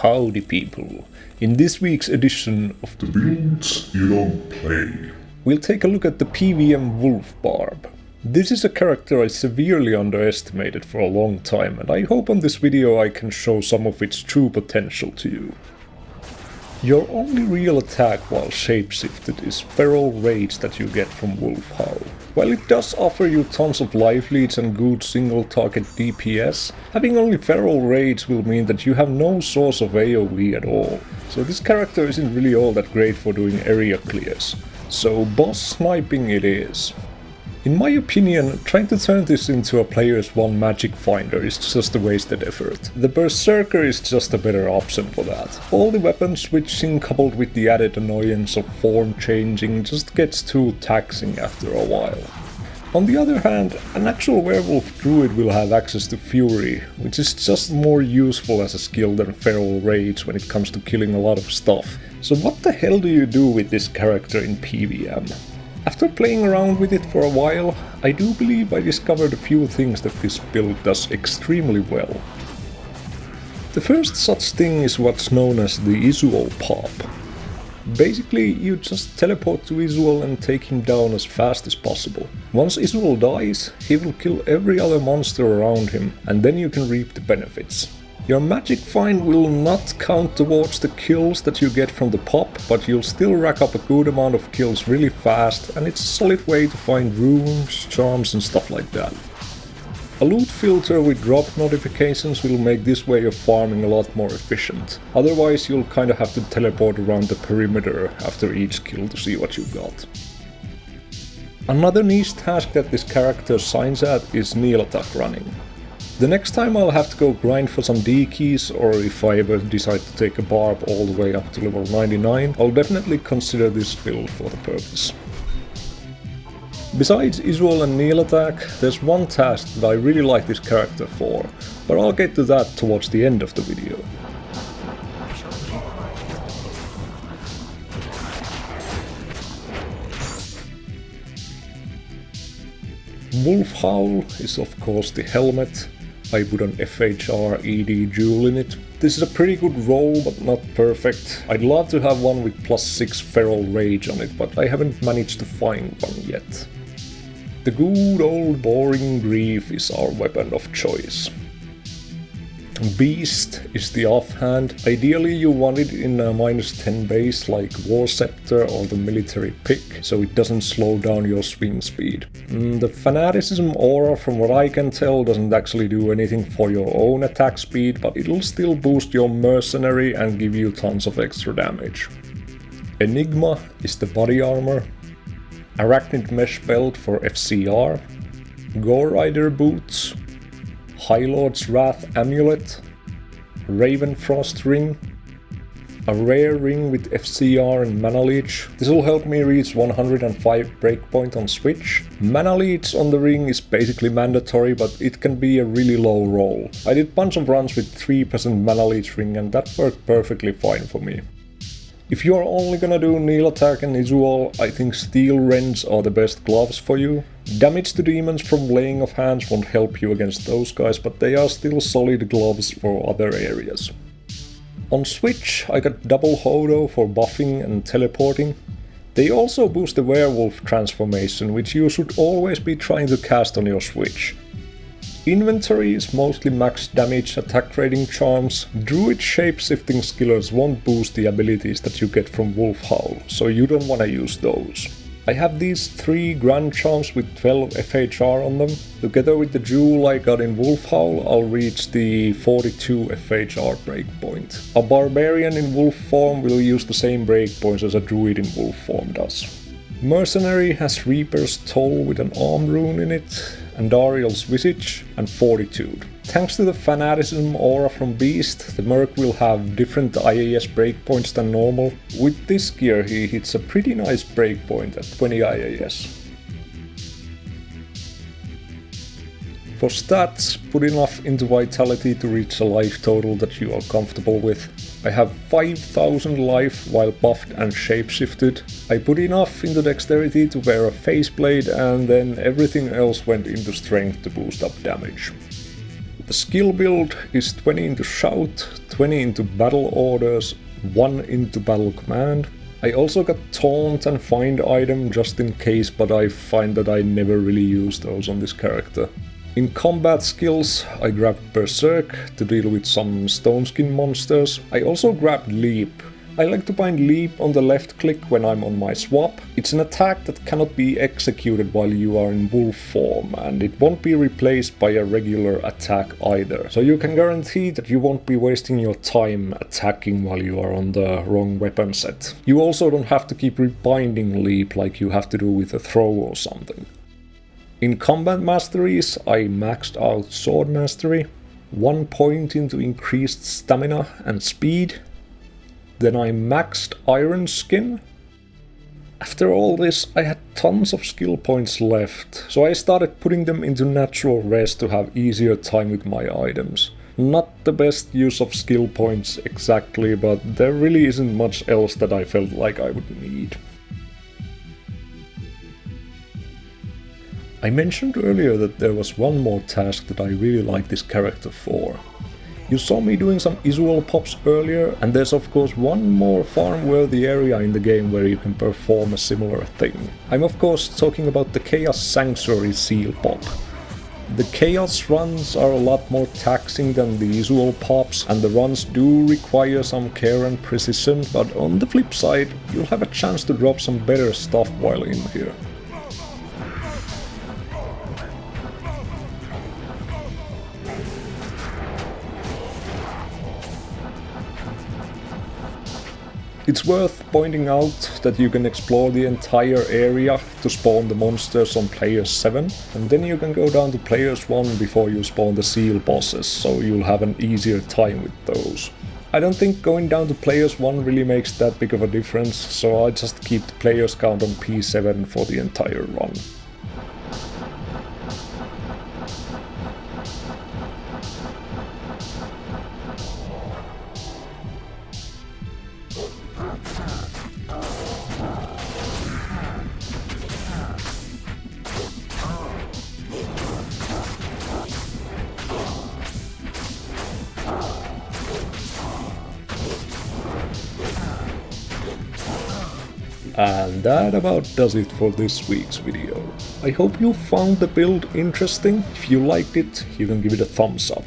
Howdy people. In this week's edition of The Builds You Don't Play, we'll take a look at the PVM Wolf Barb. This is a character I severely underestimated for a long time, and I hope on this video I can show some of its true potential to you. Your only real attack while shapeshifted is feral rage that you get from Wolf Howl. While it does offer you tons of life leads and good single target DPS, having only feral rage will mean that you have no source of AoE at all, so this character isn't really all that great for doing area clears. So boss sniping it is. In my opinion, trying to turn this into a player's one magic finder is just a wasted effort. The Berserker is just a better option for that. All the weapon switching coupled with the added annoyance of form changing just gets too taxing after a while. On the other hand, an actual werewolf druid will have access to Fury, which is just more useful as a skill than Feral Rage when it comes to killing a lot of stuff. So what the hell do you do with this character in PVM? After playing around with it for a while, I do believe I discovered a few things that this build does extremely well. The first such thing is what's known as the Isual pop. Basically, you just teleport to Isual and take him down as fast as possible. Once Isual dies, he will kill every other monster around him, and then you can reap the benefits. Your magic find will not count towards the kills that you get from the pop, but you'll still rack up a good amount of kills really fast, and it's a solid way to find runes, charms and stuff like that. A loot filter with drop notifications will make this way of farming a lot more efficient, otherwise you'll kinda have to teleport around the perimeter after each kill to see what you got. Another niche task that this character shines at is kneel attack running. The next time I'll have to go grind for some D keys, or if I ever decide to take a Barb all the way up to level 99, I'll definitely consider this build for the purpose. Besides Isual and kneel attack, there's one task that I really like this character for, but I'll get to that towards the end of the video. Wolf Howl is of course the helmet. I put an FHR ED jewel in it. This is a pretty good roll, but not perfect. I'd love to have one with +6 feral rage on it, but I haven't managed to find one yet. The good old boring grief is our weapon of choice. Beast is the offhand. Ideally you want it in a -10 base like War Scepter or the military pick, so it doesn't slow down your swing speed. The Fanaticism aura, from what I can tell, doesn't actually do anything for your own attack speed, but it'll still boost your mercenary and give you tons of extra damage. Enigma is the body armor. Arachnid mesh belt for FCR. Gore Rider boots. High Lord's Wrath amulet, Ravenfrost ring, a rare ring with FCR and Mana Leech. This will help me reach 105 breakpoint on Switch. Mana Leech on the ring is basically mandatory, but it can be a really low roll. I did a bunch of runs with 3% Mana Leech ring and that worked perfectly fine for me. If you are only gonna do kneel attack and Isual, I think steel wrench are the best gloves for you. Damage to demons from laying of hands won't help you against those guys, but they are still solid gloves for other areas. On Switch I got double Hodo for buffing and teleporting. They also boost the werewolf transformation, which you should always be trying to cast on your Switch. Inventory is mostly max damage attack rating charms. Druid shapeshifting skillers won't boost the abilities that you get from Wolf Howl, so you don't wanna use those. I have these 3 grand charms with 12 FHR on them. Together with the jewel I got in Wolf Howl, I'll reach the 42 FHR breakpoint. A barbarian in wolf form will use the same breakpoints as a druid in wolf form does. Mercenary has Reaper's Toll with an arm rune in it, Andariel's Visage, and Fortitude. Thanks to the Fanaticism aura from Beast, the Merc will have different IAS breakpoints than normal. With this gear he hits a pretty nice breakpoint at 20 IAS. For stats, put enough into Vitality to reach a life total that you are comfortable with. I have 5000 life while buffed and shapeshifted. I put enough into Dexterity to wear a faceplate, and then everything else went into Strength to boost up damage. The skill build is 20 into shout, 20 into battle orders, 1 into battle command. I also got taunt and find item just in case, but I find that I never really use those on this character. In combat skills, I grabbed Berserk to deal with some stone skin monsters. I also grabbed Leap. I like to bind Leap on the left click when I'm on my swap. It's an attack that cannot be executed while you are in wolf form, and it won't be replaced by a regular attack either. So you can guarantee that you won't be wasting your time attacking while you are on the wrong weapon set. You also don't have to keep rebinding Leap like you have to do with a throw or something. In combat masteries, I maxed out Sword Mastery, 1 point into increased stamina and speed. Then I maxed Iron Skin. After all this, I had tons of skill points left, so I started putting them into natural rest to have easier time with my items. Not the best use of skill points exactly, but there really isn't much else that I felt like I would need. I mentioned earlier that there was one more task that I really like this character for. You saw me doing some visual pops earlier, and there's of course one more farm-worthy area in the game where you can perform a similar thing. I'm of course talking about the Chaos Sanctuary seal pop. The Chaos runs are a lot more taxing than the visual pops, and the runs do require some care and precision, but on the flip side, you'll have a chance to drop some better stuff while in here. It's worth pointing out that you can explore the entire area to spawn the monsters on Players 7, and then you can go down to Players 1 before you spawn the seal bosses, so you'll have an easier time with those. I don't think going down to Players 1 really makes that big of a difference, so I just keep the players count on P7 for the entire run. And that about does it for this week's video. I hope you found the build interesting. If you liked it, you can give it a thumbs up.